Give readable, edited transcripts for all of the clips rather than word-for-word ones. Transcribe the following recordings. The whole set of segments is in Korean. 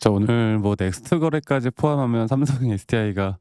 자, 오늘 뭐 넥스트 거래까지 포함하면 삼성 SDI가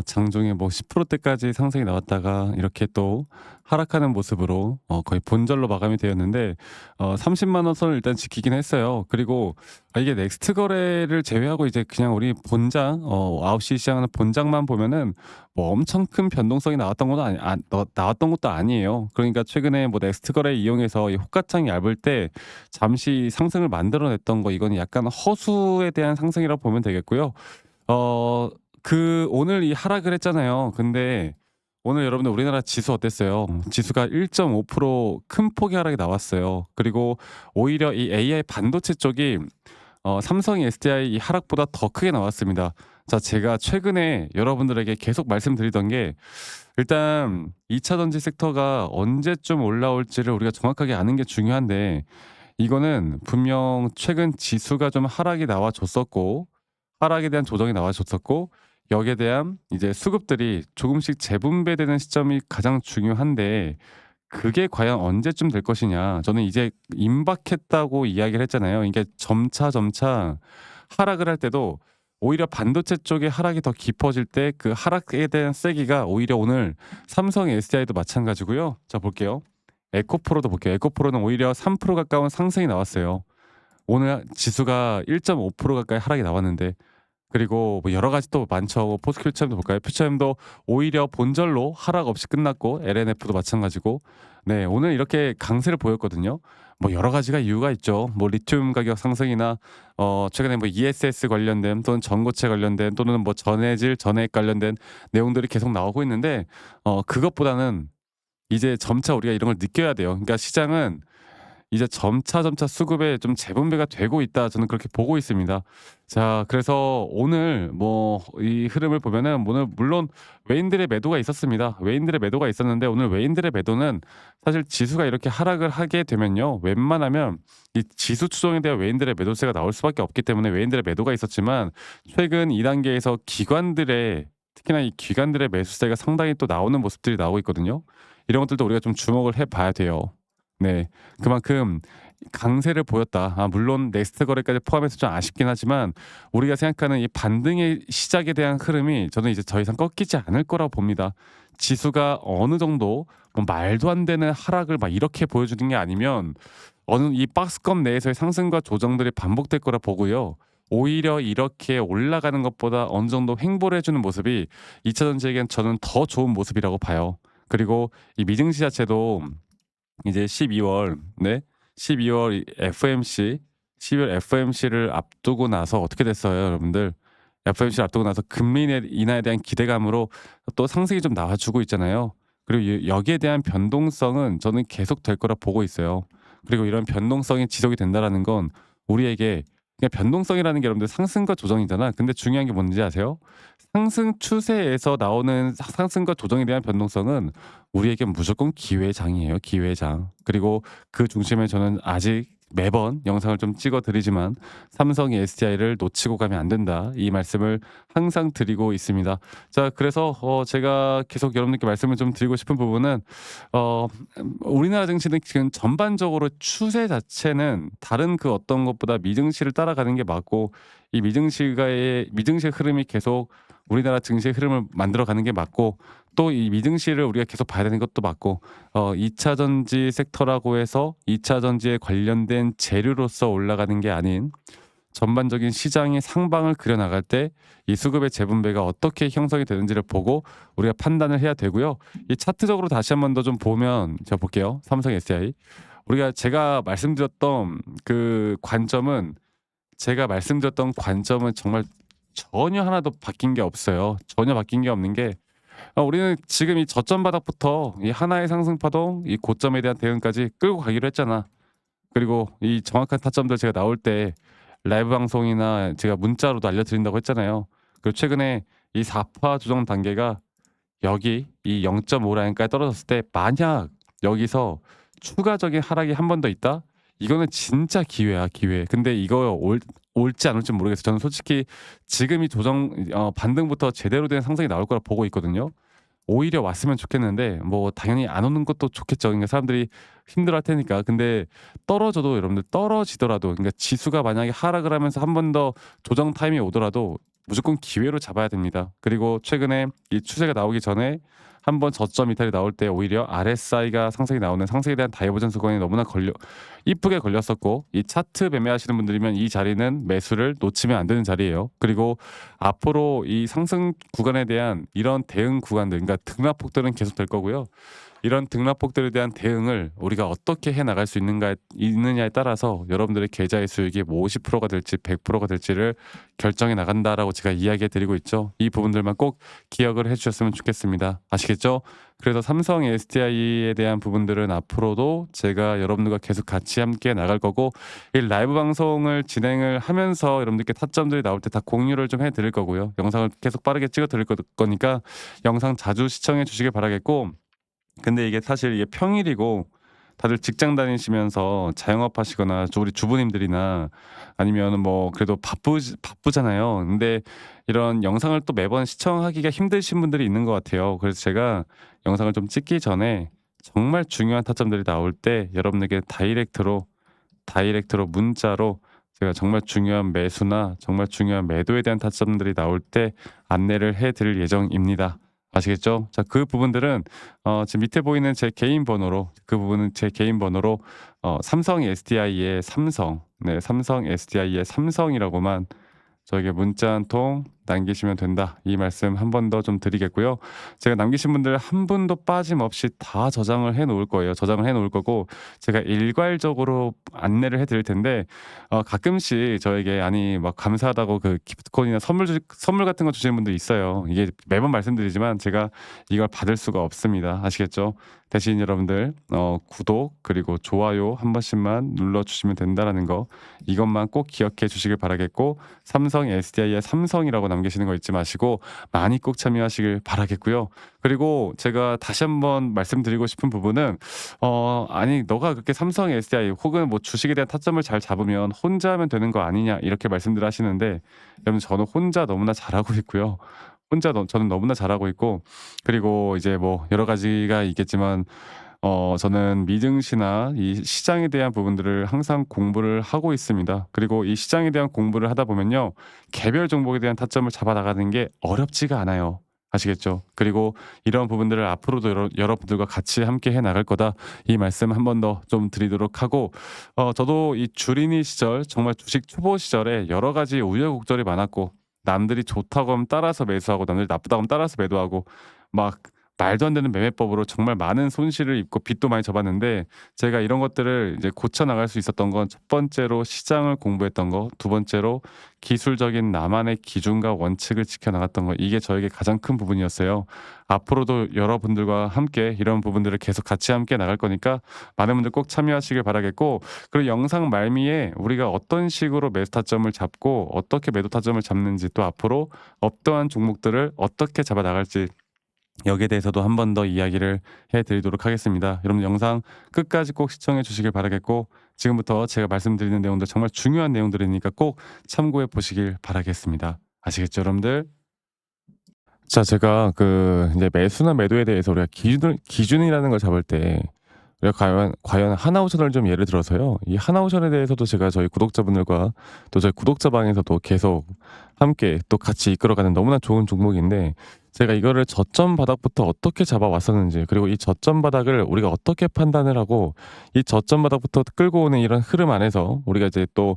장중에 뭐 10%대까지 상승이 나왔다가 이렇게 또 하락하는 모습으로 거의 본절로 마감이 되었는데 30만 원 선을 일단 지키긴 했어요. 그리고 이게 넥스트 거래를 제외하고 이제 그냥 우리 본장 9시 시장하는 본장만 보면은 뭐 엄청 큰 변동성이 나왔던 것도 나왔던 것도 아니에요. 그러니까 최근에 뭐 넥스트 거래 이용해서 이 호가창이 얇을 때 잠시 상승을 만들어냈던 거, 이거는 약간 허수에 대한 상승이라고 보면 되겠고요. 어 오늘 이 하락을 했잖아요. 근데 오늘 여러분들 우리나라 지수 어땠어요? 지수가 1.5% 큰 폭의 하락이 나왔어요. 그리고 오히려 이 AI 반도체 쪽이 삼성 SDI 이 하락보다 더 크게 나왔습니다. 자, 제가 최근에 여러분들에게 계속 말씀드리던 게, 일단 2차 전지 섹터가 언제쯤 올라올지를 우리가 정확하게 아는 게 중요한데, 이거는 분명 최근 지수가 좀 하락이 나와줬었고, 하락에 대한 조정이 나와줬었고, 여기에 대한 이제 수급들이 조금씩 재분배되는 시점이 가장 중요한데, 그게 과연 언제쯤 될 것이냐. 저는 이제 임박했다고 이야기를 했잖아요. 이게 점차 하락을 할 때도 오히려 반도체 쪽의 하락이 더 깊어질 때 그 하락에 대한 세기가 오히려 오늘 삼성 SDI도 마찬가지고요. 자, 볼게요. 에코프로도 볼게요. 에코프로는 오히려 3% 가까운 상승이 나왔어요. 오늘 지수가 1.5% 가까이 하락이 나왔는데, 그리고 뭐 여러 가지 또 많죠. 포스큐처엠도 볼까요? 퓨처엠도 오히려 본절로 하락 없이 끝났고, LNF도 마찬가지고. 네, 오늘 이렇게 강세를 보였거든요. 뭐 여러 가지가 이유가 있죠. 뭐 리튬 가격 상승이나 최근에 뭐 ESS 관련된, 또는 전고체 관련된, 또는 뭐 전해질 전해액 관련된 내용들이 계속 나오고 있는데, 그것보다는 이제 점차 우리가 이런 걸 느껴야 돼요. 그러니까 시장은 이제 점차 수급에 좀 재분배가 되고 있다, 저는 그렇게 보고 있습니다. 자, 그래서 오늘 뭐 이 흐름을 보면은, 오늘 물론 외인들의 매도가 있었습니다. 외인들의 매도가 있었는데, 오늘 외인들의 매도는 사실 지수가 이렇게 하락을 하게 되면요, 웬만하면 이 지수 추종에 대한 외인들의 매도세가 나올 수밖에 없기 때문에 외인들의 매도가 있었지만, 최근 2단계에서 기관들의, 특히나 이 기관들의 매수세가 상당히 또 나오는 모습들이 나오고 있거든요. 이런 것들도 우리가 좀 주목을 해 봐야 돼요. 네. 그만큼 강세를 보였다. 물론 넥스트 거래까지 포함해서 좀 아쉽긴 하지만, 우리가 생각하는 이 반등의 시작에 대한 흐름이 저는 이제 더 이상 꺾이지 않을 거라고 봅니다. 지수가 어느 정도 뭐 말도 안 되는 하락을 막 이렇게 보여주는 게 아니면, 어느 이 박스권 내에서의 상승과 조정들이 반복될 거라 보고요. 오히려 이렇게 올라가는 것보다 어느 정도 횡보를 해주는 모습이 2차 전지에겐 저는 더 좋은 모습이라고 봐요. 그리고 이 미증시 자체도 이제 12월, 네, 12월 FMC, 12월 FMC를 앞두고 나서 어떻게 됐어요, 여러분들? FMC를 앞두고 나서 금리 인하에 대한 기대감으로 또 상승이 좀 나와주고 있잖아요. 그리고 여기에 대한 변동성은 저는 계속될 거라 보고 있어요. 그리고 이런 변동성이 지속이 된다라는 건 우리에게, 그냥 변동성이라는 게 여러분들 상승과 조정이잖아. 근데 중요한 게 뭔지 아세요? 상승 추세에서 나오는 상승과 조정에 대한 변동성은 우리에게 무조건 기회장이에요, 기회장. 그리고 그 중심에 저는 아직 매번 영상을 좀 찍어 드리지만, 삼성이 SDI를 놓치고 가면 안 된다, 이 말씀을 항상 드리고 있습니다. 자, 그래서 제가 계속 여러분들께 말씀을 좀 드리고 싶은 부분은, 우리나라 증시는 지금 전반적으로 추세 자체는 다른 그 어떤 것보다 미증시를 따라가는 게 맞고, 이 미증시의 흐름이 계속 우리나라 증시의 흐름을 만들어가는 게 맞고, 또 이 미증시를 우리가 계속 봐야 되는 것도 맞고, 2차 전지 섹터라고 해서 2차 전지에 관련된 재료로서 올라가는 게 아닌, 전반적인 시장의 상방을 그려 나갈 때 이 수급의 재분배가 어떻게 형성이 되는지를 보고 우리가 판단을 해야 되고요. 이 차트적으로 다시 한 번 더 좀 보면, 제가 볼게요. 삼성 SDI. 제가 말씀드렸던 그 관점은, 정말 전혀 하나도 바뀐 게 없어요. 전혀 바뀐 게 없는 게, 우리는 지금 이 저점 바닥부터 이 하나의 상승 파동, 이 고점에 대한 대응까지 끌고 가기로 했잖아. 그리고 이 정확한 타점들 제가 나올 때 라이브 방송이나 제가 문자로도 알려드린다고 했잖아요. 그리고 최근에 이 4파 조정 단계가 여기 이 0.5 라인까지 떨어졌을 때, 만약 여기서 추가적인 하락이 한 번 더 있다? 이거는 진짜 기회야, 기회. 근데 이거 올지 안 올지 모르겠어요. 저는 솔직히 지금 이 조정 반등부터 제대로 된 상승이 나올 거라 보고 있거든요. 오히려 왔으면 좋겠는데 뭐 당연히 안 오는 것도 좋겠죠. 그러니까 사람들이 힘들어할 테니까. 근데 떨어져도 여러분들 떨어지더라도 그러니까 지수가 만약에 하락을 하면서 한 번 더 조정 타임이 오더라도 무조건 기회로 잡아야 됩니다. 그리고 최근에 이 추세가 나오기 전에 한 번 저점 이탈이 나올 때 오히려 RSI가 상승이 나오는 상승에 대한 다이버전 수건이 너무나 이쁘게 걸렸었고, 이 차트 매매하시는 분들이면 이 자리는 매수를 놓치면 안 되는 자리예요. 그리고 앞으로 이 상승 구간에 대한 이런 대응 구간들, 그러니까 등락폭들은 계속 될 거고요. 이런 등락폭들에 대한 대응을 우리가 어떻게 해 나갈 수 있느냐에 따라서 여러분들의 계좌의 수익이 뭐 50%가 될지 100%가 될지를 결정해 나간다라고 제가 이야기해 드리고 있죠. 이 부분들만 꼭 기억을 해 주셨으면 좋겠습니다. 아시겠죠? 그래서 삼성 SDI에 대한 부분들은 앞으로도 제가 여러분들과 계속 같이 함께 나갈 거고, 이 라이브 방송을 진행을 하면서 여러분들께 타점들이 나올 때 다 공유를 좀 해 드릴 거고요. 영상을 계속 빠르게 찍어 드릴 거니까 영상 자주 시청해 주시길 바라겠고, 근데 이게 사실 이게 평일이고 다들 직장 다니시면서 자영업 하시거나 우리 주부님들이나 아니면은 뭐 그래도 바쁘잖아요. 근데 이런 영상을 또 매번 시청하기가 힘드신 분들이 있는 것 같아요. 그래서 제가 영상을 좀 찍기 전에 정말 중요한 타점들이 나올 때 여러분에게 다이렉트로 문자로 제가 정말 중요한 매수나 정말 중요한 매도에 대한 타점들이 나올 때 안내를 해 드릴 예정입니다. 아시겠죠? 자, 그 부분들은 지금 밑에 보이는 제 개인 번호로, 그 부분은 제 개인 번호로 삼성 SDI의 삼성, 네, 삼성 SDI의 삼성이라고만 저에게 문자 한 통 남기시면 된다. 이 말씀 한 번 더 좀 드리겠고요. 제가 남기신 분들 한 분도 빠짐없이 다 저장을 해 놓을 거예요. 저장을 해 놓을 거고 제가 일괄적으로 안내를 해 드릴 텐데, 가끔씩 저에게 아니 막 감사하다고 그 기프트콘이나 선물 같은 거 주시는 분도 있어요. 이게 매번 말씀드리지만 제가 이걸 받을 수가 없습니다. 아시겠죠? 대신 여러분들 구독 그리고 좋아요 한 번씩만 눌러 주시면 된다라는 거, 이것만 꼭 기억해 주시길 바라겠고, 삼성 SDI의 삼성이라고 남기시는 거 잊지 마시고 많이 꼭 참여하시길 바라겠고요. 그리고 제가 다시 한번 말씀드리고 싶은 부분은 아니 너가 그렇게 삼성 SDI 혹은 뭐 주식에 대한 타점을 잘 잡으면 혼자 하면 되는 거 아니냐 이렇게 말씀들 하시는데, 여러분 저는 혼자 너무나 잘하고 있고요. 저는 너무나 잘하고 있고, 그리고 이제 뭐 여러 가지가 있겠지만 저는 미증시나 이 시장에 대한 부분들을 항상 공부를 하고 있습니다. 그리고 이 시장에 대한 공부를 하다 보면요, 개별 종목에 대한 타점을 잡아 나가는 게 어렵지가 않아요. 아시겠죠? 그리고 이런 부분들을 앞으로도 여러분들과 같이 함께 해 나갈 거다. 이 말씀 한 번 더 좀 드리도록 하고, 저도 이 주린이 시절 정말 주식 초보 시절에 여러 가지 우여곡절이 많았고, 남들이 좋다고 하면 따라서 매수하고 남들이 나쁘다고 하면 따라서 매도하고 막 말도 안 되는 매매법으로 정말 많은 손실을 입고 빚도 많이 져봤는데, 제가 이런 것들을 이제 고쳐 나갈 수 있었던 건 첫 번째로 시장을 공부했던 거, 두 번째로 기술적인 나만의 기준과 원칙을 지켜 나갔던 거, 이게 저에게 가장 큰 부분이었어요. 앞으로도 여러분들과 함께 이런 부분들을 계속 같이 함께 나갈 거니까 많은 분들 꼭 참여하시길 바라겠고, 그리고 영상 말미에 우리가 어떤 식으로 매수 타점을 잡고 어떻게 매도 타점을 잡는지, 또 앞으로 어떠한 종목들을 어떻게 잡아 나갈지, 여기에 대해서도 한 번 더 이야기를 해 드리도록 하겠습니다. 여러분 영상 끝까지 꼭 시청해 주시길 바라겠고, 지금부터 제가 말씀드리는 내용들 정말 중요한 내용들이니까 꼭 참고해 보시길 바라겠습니다. 아시겠죠, 여러분들? 자, 제가 그 이제 매수나 매도에 대해서 우리가 기준이라는 걸 잡을 때 우리가 과연 하나오션을 좀 예를 들어서요. 이 하나오션에 대해서도 제가 저희 구독자분들과 또 저희 구독자 방에서도 계속 함께 또 같이 이끌어가는 너무나 좋은 종목인데, 제가 이거를 저점 바닥부터 어떻게 잡아왔었는지, 그리고 이 저점 바닥을 우리가 어떻게 판단을 하고 이 저점 바닥부터 끌고 오는 이런 흐름 안에서 우리가 이제 또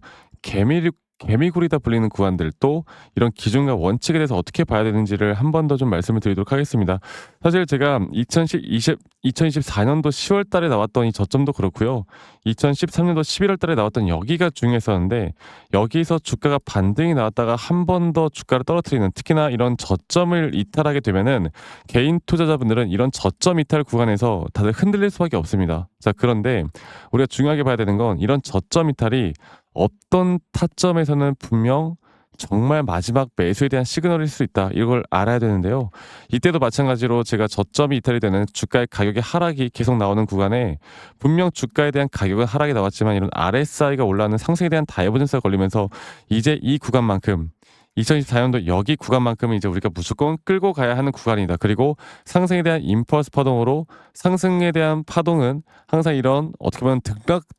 개미굴이다 불리는 구간들, 또 이런 기준과 원칙에 대해서 어떻게 봐야 되는지를 한 번 더 좀 말씀을 드리도록 하겠습니다. 사실 제가 2024년도 10월 달에 나왔던 이 저점도 그렇고요. 2013년도 11월 달에 나왔던 여기가 중요했었는데, 여기서 주가가 반등이 나왔다가 한 번 더 주가를 떨어뜨리는, 특히나 이런 저점을 이탈하게 되면은 개인 투자자분들은 이런 저점 이탈 구간에서 다들 흔들릴 수밖에 없습니다. 자, 그런데 우리가 중요하게 봐야 되는 건 이런 저점 이탈이 어떤 타점에서는 분명 정말 마지막 매수에 대한 시그널일 수 있다. 이걸 알아야 되는데요. 이때도 마찬가지로 제가 저점이 이탈이 되는 주가의 가격의 하락이 계속 나오는 구간에 분명 주가에 대한 가격은 하락이 나왔지만 이런 RSI가 올라가는 상승에 대한 다이버전스가 걸리면서 이제 이 구간만큼 2024년도 여기 구간만큼은 이제 우리가 무조건 끌고 가야 하는 구간이다. 그리고 상승에 대한 임펄스 파동으로 상승에 대한 파동은 항상 이런 어떻게 보면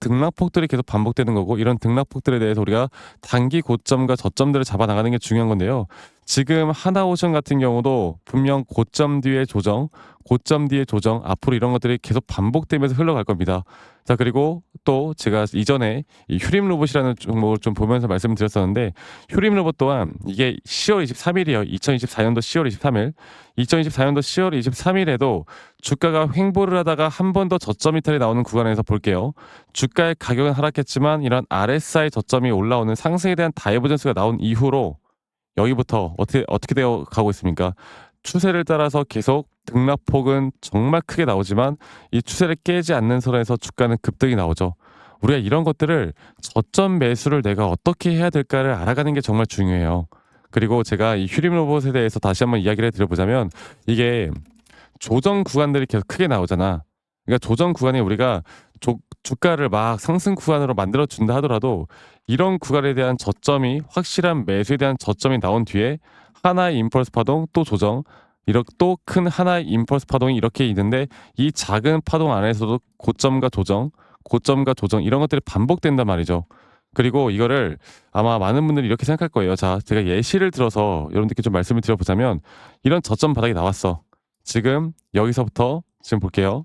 등락폭들이 계속 반복되는 거고, 이런 등락폭들에 대해서 우리가 단기 고점과 저점들을 잡아 나가는 게 중요한 건데요. 지금 하나오션 같은 경우도 분명 고점 뒤에 조정, 고점 뒤에 조정, 앞으로 이런 것들이 계속 반복되면서 흘러갈 겁니다. 자, 그리고 또 제가 이전에 이 휴림 로봇이라는 종목을 좀 보면서 말씀드렸었는데, 휴림 로봇 또한 이게 10월 23일이에요. 2024년도 10월 23일. 2024년도 10월 23일에도 주가가 횡보를 하다가 한 번 더 저점 이탈이 나오는 구간에서 볼게요. 주가의 가격은 하락했지만 이런 RSI 저점이 올라오는 상승에 대한 다이버전스가 나온 이후로 여기부터 어떻게 되어 가고 있습니까? 추세를 따라서 계속 등락폭은 정말 크게 나오지만 이 추세를 깨지 않는 선에서 주가는 급등이 나오죠. 우리가 이런 것들을 저점 매수를 내가 어떻게 해야 될까를 알아가는 게 정말 중요해요. 그리고 제가 이 휴림 로봇에 대해서 다시 한번 이야기를 드려보자면, 이게 조정 구간들이 계속 크게 나오잖아. 그러니까 조정 구간이 우리가 주가를 막 상승 구간으로 만들어 준다 하더라도 이런 구간에 대한 저점이, 확실한 매수에 대한 저점이 나온 뒤에 하나의 임펄스 파동 또 조정, 이렇게 또 큰 하나의 임펄스 파동이 이렇게 있는데, 이 작은 파동 안에서도 고점과 조정, 고점과 조정 이런 것들이 반복된단 말이죠. 그리고 이거를 아마 많은 분들이 이렇게 생각할 거예요. 자, 제가 예시를 들어서 여러분들께 좀 말씀을 드려보자면, 이런 저점 바닥이 나왔어. 지금 여기서부터 지금 볼게요.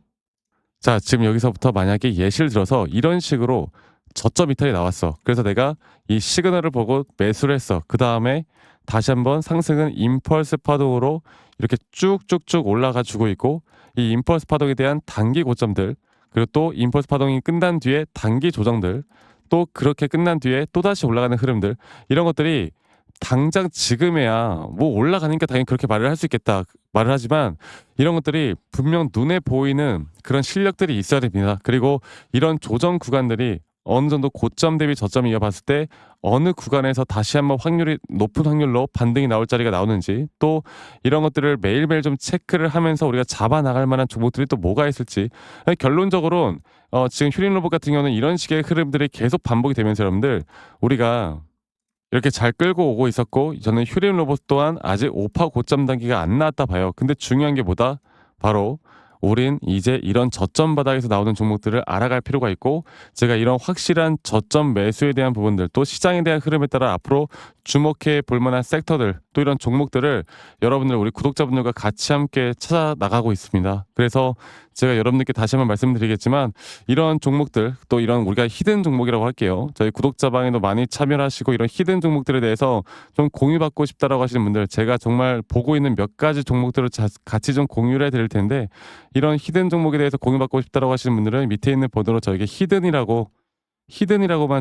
자, 지금 여기서부터 만약에 예시를 들어서 이런 식으로 저점 이탈이 나왔어. 그래서 내가 이 시그널을 보고 매수를 했어. 그 다음에 다시 한번 상승은 임펄스 파동으로 이렇게 쭉쭉쭉 올라가 주고 있고, 이 임펄스 파동에 대한 단기 고점들, 그리고 또 임펄스 파동이 끝난 뒤에 단기 조정들, 또 그렇게 끝난 뒤에 또다시 올라가는 흐름들, 이런 것들이 당장 지금에야 뭐 올라가니까 당연히 그렇게 말을 할 수 있겠다 말을 하지만, 이런 것들이 분명 눈에 보이는 그런 실력들이 있어야 됩니다. 그리고 이런 조정 구간들이 어느 정도 고점 대비 저점을 이어봤을 때 어느 구간에서 다시 한번 확률이 높은 확률로 반등이 나올 자리가 나오는지, 또 이런 것들을 매일매일 좀 체크를 하면서 우리가 잡아 나갈 만한 종목들이 또 뭐가 있을지. 결론적으로는 지금 휴림 로봇 같은 경우는 이런 식의 흐름들이 계속 반복이 되면서 여러분들, 우리가 이렇게 잘 끌고 오고 있었고, 저는 휴림 로봇 또한 아직 오파 고점 단계가 안 나왔다 봐요. 근데 중요한 게 뭐다? 바로 우린 이제 이런 저점 바닥에서 나오는 종목들을 알아갈 필요가 있고, 제가 이런 확실한 저점 매수에 대한 부분들, 또 시장에 대한 흐름에 따라 앞으로 주목해 볼 만한 섹터들, 또 이런 종목들을 여러분들, 우리 구독자분들과 같이 함께 찾아 나가고 있습니다. 그래서 제가 여러분들께 다시 한번 말씀드리겠지만, 이런 종목들, 또 이런 우리가 히든 종목이라고 할게요. 저희 구독자방에도 많이 참여를 하시고, 이런 히든 종목들에 대해서 좀 공유받고 싶다라고 하시는 분들, 제가 정말 보고 있는 몇 가지 종목들을 같이 좀 공유를 해드릴 텐데, 이런 히든 종목에 대해서 공유받고 싶다라고 하시는 분들은 밑에 있는 번호로 저에게 히든이라고만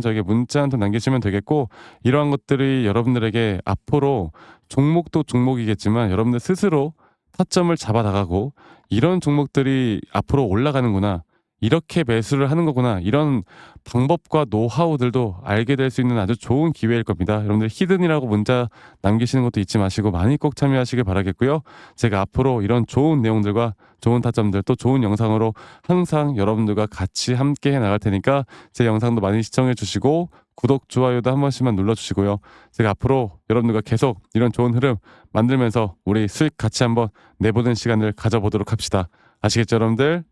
저에게 문자 한 통 남기시면 되겠고, 이러한 것들이 여러분들에게 앞으로 종목도 종목이겠지만 여러분들 스스로 타점을 잡아 나가고, 이런 종목들이 앞으로 올라가는구나, 이렇게 매수를 하는 거구나, 이런 방법과 노하우들도 알게 될 수 있는 아주 좋은 기회일 겁니다. 여러분들 히든이라고 문자 남기시는 것도 잊지 마시고 많이 꼭 참여하시길 바라겠고요. 제가 앞으로 이런 좋은 내용들과 좋은 타점들, 또 좋은 영상으로 항상 여러분들과 같이 함께 해 나갈 테니까 제 영상도 많이 시청해 주시고 구독, 좋아요도 한 번씩만 눌러주시고요. 제가 앞으로 여러분들과 계속 이런 좋은 흐름 만들면서 우리 수익 같이 한번 내보는 시간을 가져보도록 합시다. 아시겠죠, 여러분들?